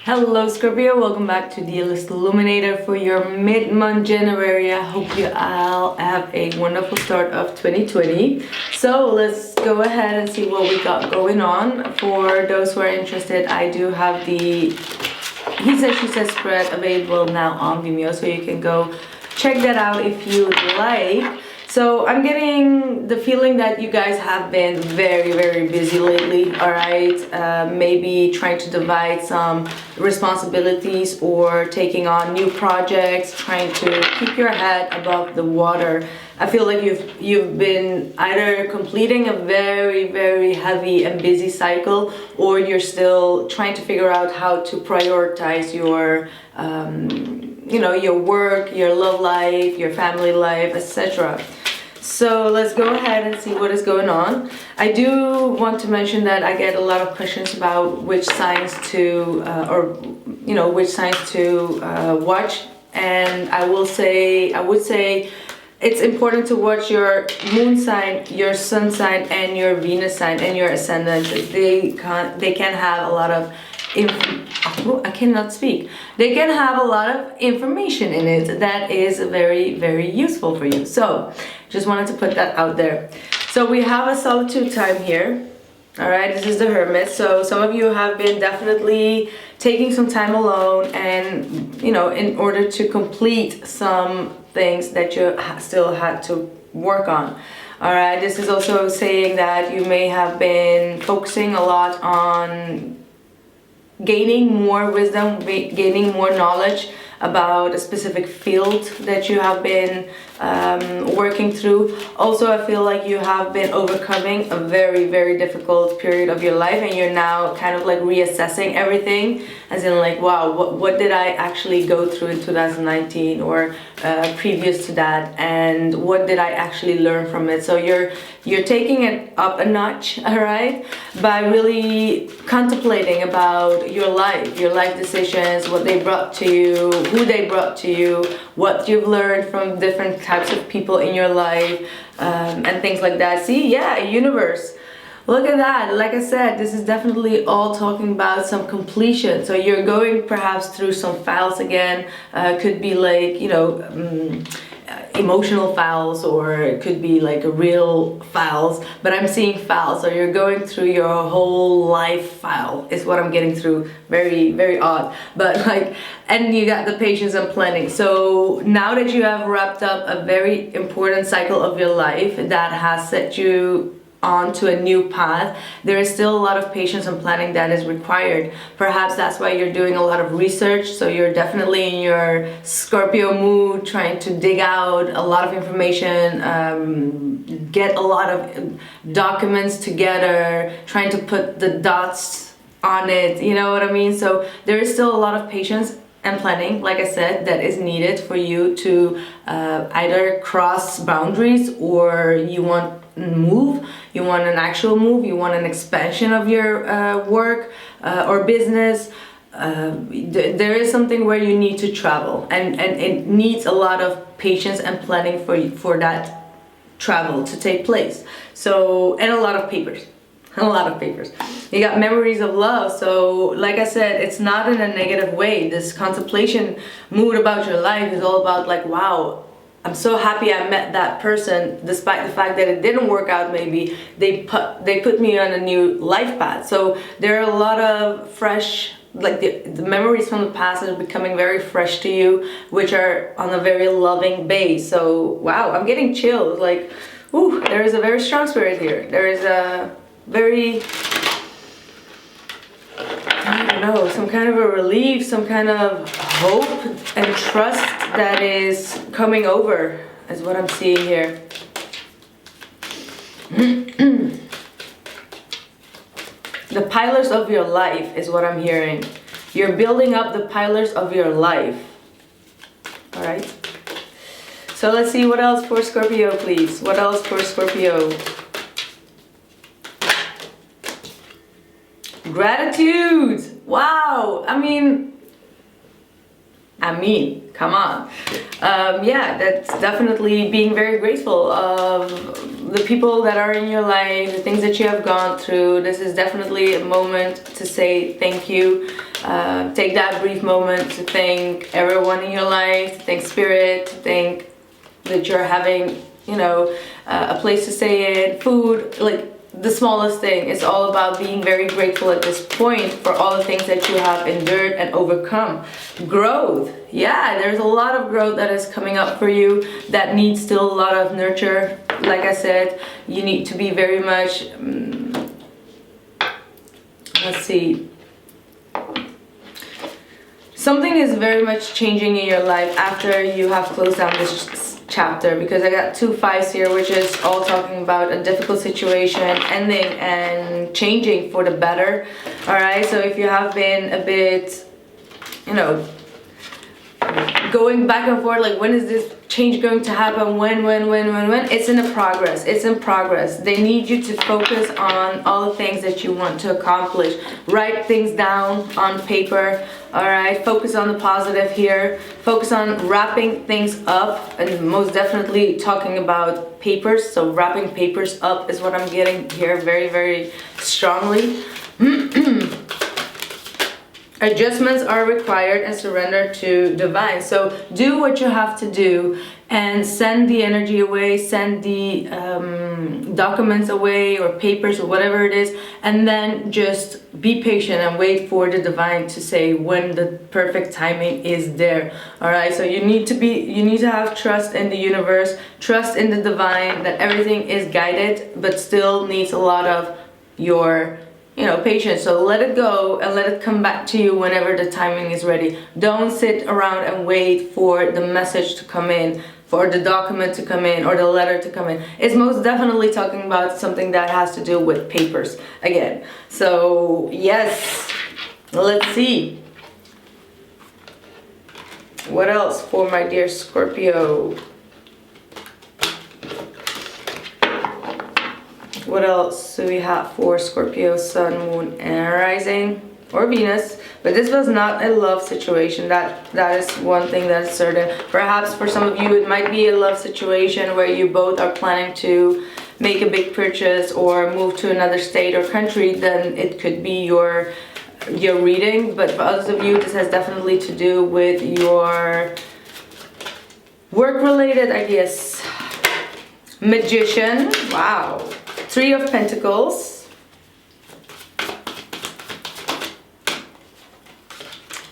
Hello Scorpio, welcome back to the illest illuminator for your mid-month January. I hope you all have a wonderful start of 2020. So let's go ahead and see what we got going on. For those who are interested, I do have the He Said She Said spread available now on Vimeo, so you can go check that out if you'd like. So I'm getting the feeling that you guys have been very busy lately, all right? Maybe trying to divide some responsibilities or taking on new projects, trying to keep your head above the water. I feel like you've been either completing a very heavy and busy cycle, or you're still trying to figure out how to prioritize your your work, your love life, your family life, etc. So let's go ahead and see what is going on. I do want to mention that I get a lot of questions about which signs to watch, and I would say it's important to watch your moon sign, your sun sign, and your Venus sign, and your ascendant. They can have a lot of I cannot speak. They can have a lot of information in it that is very useful for you. So just wanted to put that out there. So we have a solitude time here. All right, this is the Hermit. So some of you have been definitely taking some time alone, and in order to complete some things that you still had to work on. All right, this is also saying that you may have been focusing a lot on gaining more wisdom, gaining more knowledge about a specific field that you have been working through. Also, I feel like you have been overcoming a very difficult period of your life, and you're now kind of like reassessing everything, as in like, wow, what did I actually go through in 2019 or previous to that, and what did I actually learn from it? So you're taking it up a notch, all right, by really contemplating about your life decisions, what they brought to you, who they brought to you, what you've learned from different types of people in your life, and things like that. See, yeah, universe. Look at that. Like I said, this is definitely all talking about some completion. So you're going perhaps through some files again. Could be like, emotional files, or it could be like real files, but I'm seeing files. So you're going through your whole life file is what I'm getting through. Very odd, but like, and you got the patience and planning. So now that you have wrapped up a very important cycle of your life that has set you onto a new path, there is still a lot of patience and planning that is required. Perhaps that's why you're doing a lot of research. So you're definitely in your Scorpio mood, trying to dig out a lot of information, get a lot of documents together, trying to put the dots on it, you know what I mean? So there is still a lot of patience and planning, like I said, that is needed for you to either cross boundaries, or you want move, you want an actual move, you want an expansion of your work or business. There is something where you need to travel, and it needs a lot of patience and planning for that travel to take place. So, and a lot of papers. You got memories of love. So like I said, it's not in a negative way. This contemplation mood about your life is all about like, wow, I'm so happy I met that person, despite the fact that it didn't work out. Maybe they put me on a new life path. So there are a lot of fresh, like the memories from the past are becoming very fresh to you, which are on a very loving base. So wow, I'm getting chills. Like, ooh, there is a very strong spirit here. There is a very, I don't know, some kind of a relief, some kind of hope and trust that is coming over, is what I'm seeing here. The pillars of your life is what I'm hearing. You're building up the pillars of your life. All right. So let's see what else for Scorpio, please. What else for Scorpio? Gratitude. Wow. I mean, come on. Yeah, that's definitely being very grateful of the people that are in your life, the things that you have gone through. This is definitely a moment to say thank you. take that brief moment to thank everyone in your life, to thank spirit, to thank that you're having, you know, a place to stay in, food, like the smallest thing. It's all about being very grateful at this point for all the things that you have endured and overcome. Growth. Yeah, there's a lot of growth that is coming up for you that needs still a lot of nurture. Like I said, you need to be very much, let's see, something is very much changing in your life after you have closed down this chapter, because I got 2 5s here, which is all talking about a difficult situation ending and changing for the better. All right, so if you have been a bit, you know, going back and forth, like when is this change going to happen, when, it's in a progress, it's in progress. They need you to focus on all the things that you want to accomplish. Write things down on paper. All right, focus on the positive here, focus on wrapping things up, and most definitely talking about papers. So wrapping papers up is what I'm getting here very, very strongly. Adjustments are required and surrender to divine. So do what you have to do and send the energy away, send the documents away or papers or whatever it is, and then just be patient and wait for the divine to say when the perfect timing is there. All right, so you need to have trust in the universe, trust in the divine, that everything is guided, but still needs a lot of your, you know, patience. So let it go and let it come back to you whenever the timing is ready. Don't sit around and wait for the message to come in, for the document to come in, or the letter to come in. It's most definitely talking about something that has to do with papers again. So yes, let's see. What else for my dear Scorpio? What else do we have for Scorpio, Sun, Moon, and Rising, or Venus? But this was not a love situation. That is one thing that's certain. Perhaps for some of you it might be a love situation where you both are planning to make a big purchase or move to another state or country. Then it could be your reading. But for others of you, this has definitely to do with your work-related ideas. Magician. Wow. 3 of Pentacles,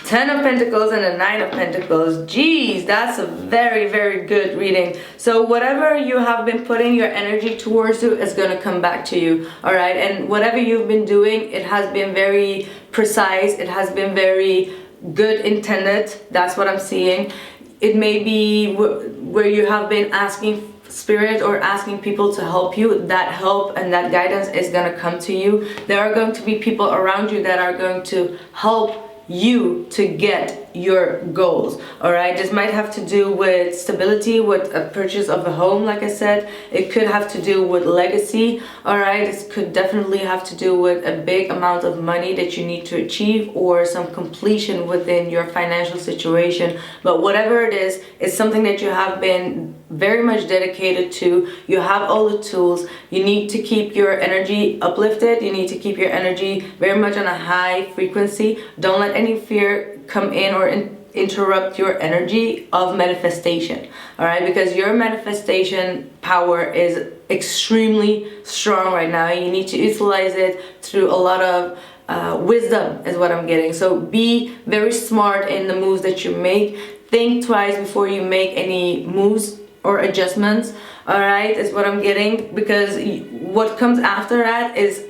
10 of Pentacles, and a 9 of Pentacles. Geez, that's a very, very good reading. So whatever you have been putting your energy towards is going to come back to you. All right, and whatever you've been doing, it has been very precise. It has been very good intended. That's what I'm seeing. It may be where you have been asking spirit or asking people to help you. That help and that guidance is going to come to you. There are going to be people around you that are going to help you to get your goals. All right, this might have to do with stability, with a purchase of a home. Like I said, it could have to do with legacy. All right, this could definitely have to do with a big amount of money that you need to achieve, or some completion within your financial situation. But whatever it is, it's something that you have been very much dedicated to. You have all the tools. You need to keep your energy uplifted. You need to keep your energy very much on a high frequency. Don't let any fear come in or interrupt your energy of manifestation. All right, because your manifestation power is extremely strong right now. You need to utilize it through a lot of wisdom is what I'm getting. So be very smart in the moves that you make. Think twice before you make any moves or adjustments. All right, is what I'm getting, because what comes after that is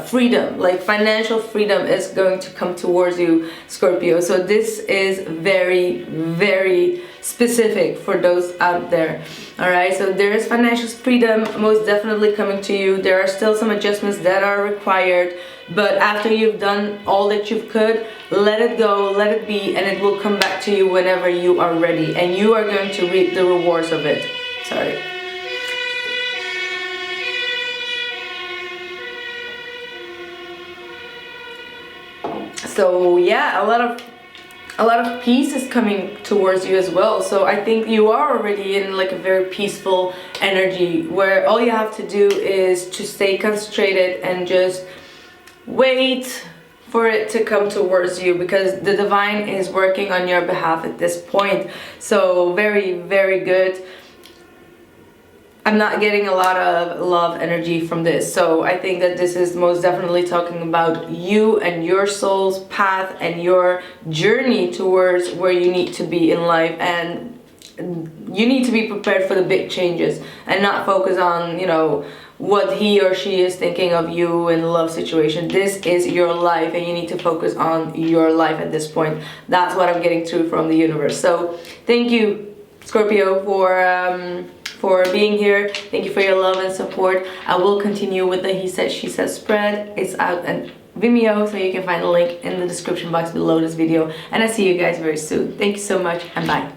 freedom, like financial freedom is going to come towards you, Scorpio. So this is very, very specific for those out there. All right, so there is financial freedom most definitely coming to you. There are still some adjustments that are required, but after you've done all that you could, let it go, let it be, and it will come back to you whenever you are ready, and you are going to reap the rewards of it. Sorry. So yeah, a lot of peace is coming towards you as well. So I think you are already in like a very peaceful energy where all you have to do is to stay concentrated and just wait for it to come towards you, because the divine is working on your behalf at this point. So very, very good. I'm not getting a lot of love energy from this. So I think that this is most definitely talking about you and your soul's path and your journey towards where you need to be in life. And you need to be prepared for the big changes and not focus on, you know, what he or she is thinking of you in the love situation. This is your life and you need to focus on your life at this point. That's what I'm getting through from the universe. So thank you, Scorpio, for being here. Thank you for your love and support. I will continue with the He Said, She Said spread. It's out on Vimeo, so you can find the link in the description box below this video. And I see you guys very soon. Thank you so much, and bye.